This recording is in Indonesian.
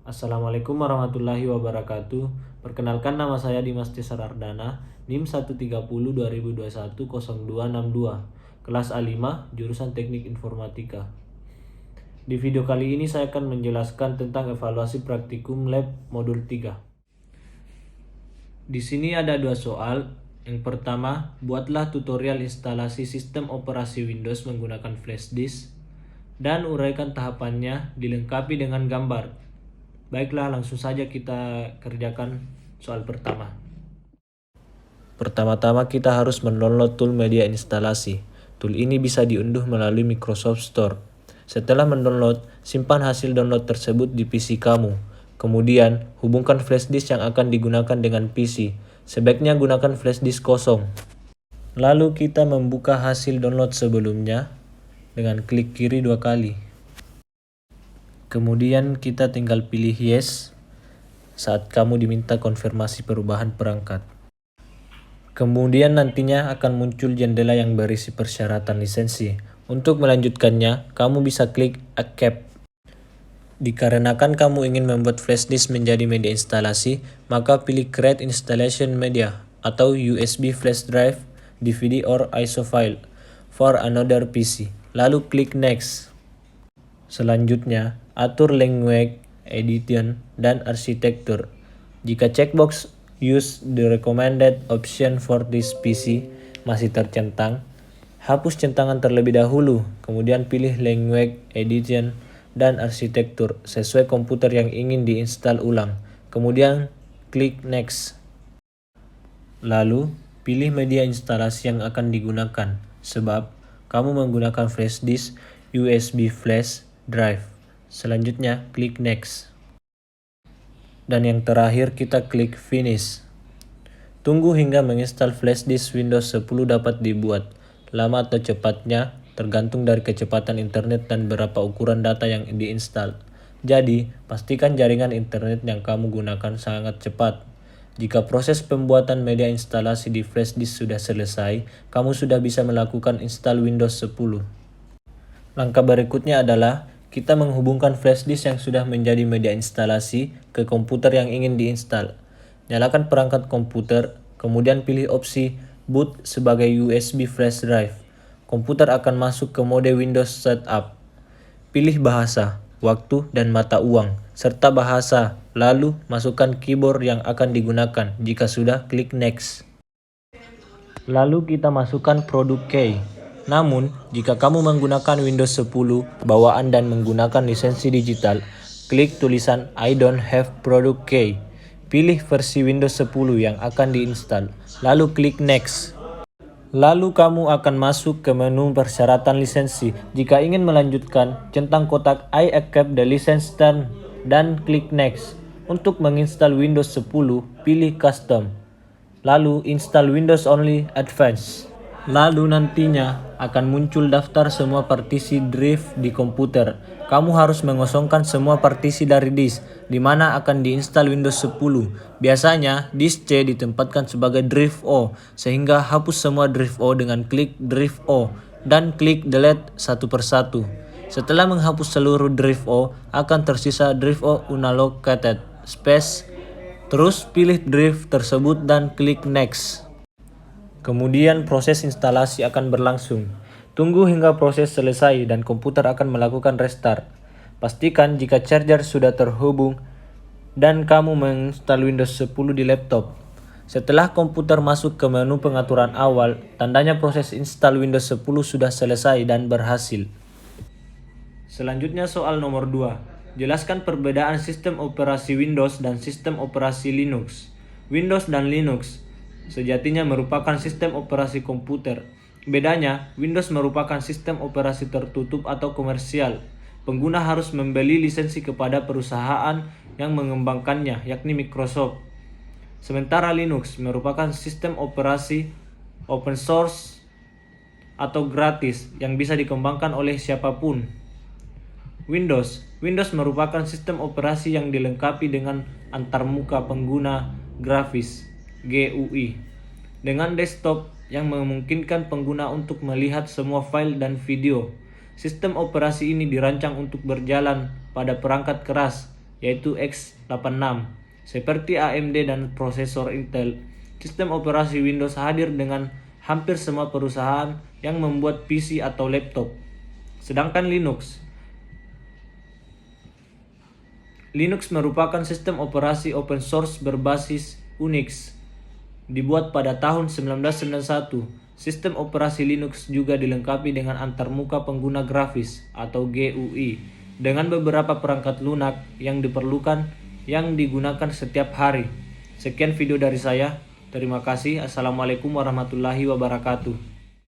Assalamualaikum warahmatullahi wabarakatuh. Perkenalkan, nama saya Dimas Cesar Ardana, NIM 130 2021 0262, kelas A5, jurusan Teknik Informatika. Di video kali ini saya akan menjelaskan tentang evaluasi praktikum lab modul 3. Di sini ada dua soal. Yang pertama, buatlah tutorial instalasi sistem operasi Windows menggunakan flash disk dan uraikan tahapannya dilengkapi dengan gambar. Baiklah, langsung saja kita kerjakan soal pertama. Pertama-tama kita harus mendownload tool media instalasi. Tool ini bisa diunduh melalui Microsoft Store. Setelah mendownload, simpan hasil download tersebut di PC kamu. Kemudian, hubungkan flash disk yang akan digunakan dengan PC. Sebaiknya gunakan flash disk kosong. Lalu kita membuka hasil download sebelumnya dengan klik kiri 2 kali. Kemudian kita tinggal pilih yes saat kamu diminta konfirmasi perubahan perangkat. Kemudian nantinya akan muncul jendela yang berisi persyaratan lisensi. Untuk melanjutkannya, kamu bisa klik accept. Dikarenakan kamu ingin membuat flash disk menjadi media instalasi, maka pilih create installation media atau USB flash drive, DVD or ISO file for another PC. Lalu klik next. Selanjutnya, atur language, edition, dan arsitektur. Jika checkbox use the recommended option for this PC masih tercentang, hapus centangan terlebih dahulu, kemudian pilih language, edition, dan arsitektur sesuai komputer yang ingin diinstal ulang. Kemudian klik next. Lalu, pilih media instalasi yang akan digunakan, sebab kamu menggunakan flash disk USB flash drive. Selanjutnya klik next. Dan yang terakhir kita klik finish. Tunggu hingga menginstal flash disk Windows 10 dapat dibuat. Lama atau cepatnya tergantung dari kecepatan internet dan berapa ukuran data yang diinstal. Jadi, pastikan jaringan internet yang kamu gunakan sangat cepat. Jika proses pembuatan media instalasi di flash disk sudah selesai, kamu sudah bisa melakukan install Windows 10. Langkah berikutnya adalah kita menghubungkan flash disk yang sudah menjadi media instalasi ke komputer yang ingin diinstal. Nyalakan perangkat komputer, kemudian pilih opsi boot sebagai USB flash drive. Komputer akan masuk ke mode Windows Setup. Pilih bahasa, waktu, dan mata uang, serta bahasa, lalu masukkan keyboard yang akan digunakan. Jika sudah, klik next. Lalu kita masukkan produk key. Namun, jika kamu menggunakan Windows 10 bawaan dan menggunakan lisensi digital, klik tulisan I don't have product key. Pilih versi Windows 10 yang akan diinstal, lalu klik next. Lalu kamu akan masuk ke menu persyaratan lisensi. Jika ingin melanjutkan, centang kotak I accept the license term dan klik next. Untuk menginstal Windows 10, pilih custom. Lalu install Windows Only Advanced. Lalu nantinya akan muncul daftar semua partisi drive di komputer. Kamu harus mengosongkan semua partisi dari disk di mana akan diinstal Windows 10. Biasanya disk C ditempatkan sebagai drive O, sehingga hapus semua drive O dengan klik drive O dan klik delete satu persatu. Setelah menghapus seluruh drive O, akan tersisa drive O unallocated space. Terus pilih drive tersebut dan klik next. Kemudian proses instalasi akan berlangsung. Tunggu hingga proses selesai dan komputer akan melakukan restart. Pastikan jika charger sudah terhubung dan kamu menginstal Windows 10 di laptop. Setelah komputer masuk ke menu pengaturan awal, tandanya proses install Windows 10 sudah selesai dan berhasil. Selanjutnya soal nomor 2. Jelaskan perbedaan sistem operasi Windows dan sistem operasi Linux. Windows dan Linux sejatinya merupakan sistem operasi komputer. Bedanya, Windows merupakan sistem operasi tertutup atau komersial. Pengguna harus membeli lisensi kepada perusahaan yang mengembangkannya, yakni Microsoft. Sementara Linux merupakan sistem operasi open source atau gratis yang bisa dikembangkan oleh siapapun. Windows merupakan sistem operasi yang dilengkapi dengan antarmuka pengguna grafis GUI dengan desktop yang memungkinkan pengguna untuk melihat semua file dan video. Sistem operasi ini dirancang untuk berjalan pada perangkat keras yaitu x86. Seperti AMD dan prosesor Intel, sistem operasi Windows hadir dengan hampir semua perusahaan yang membuat PC atau laptop. Sedangkan Linux merupakan sistem operasi open source berbasis Unix. Dibuat pada tahun 1991, sistem operasi Linux juga dilengkapi dengan antarmuka pengguna grafis atau GUI dengan beberapa perangkat lunak yang diperlukan yang digunakan setiap hari. Sekian video dari saya. Terima kasih. Assalamualaikum warahmatullahi wabarakatuh.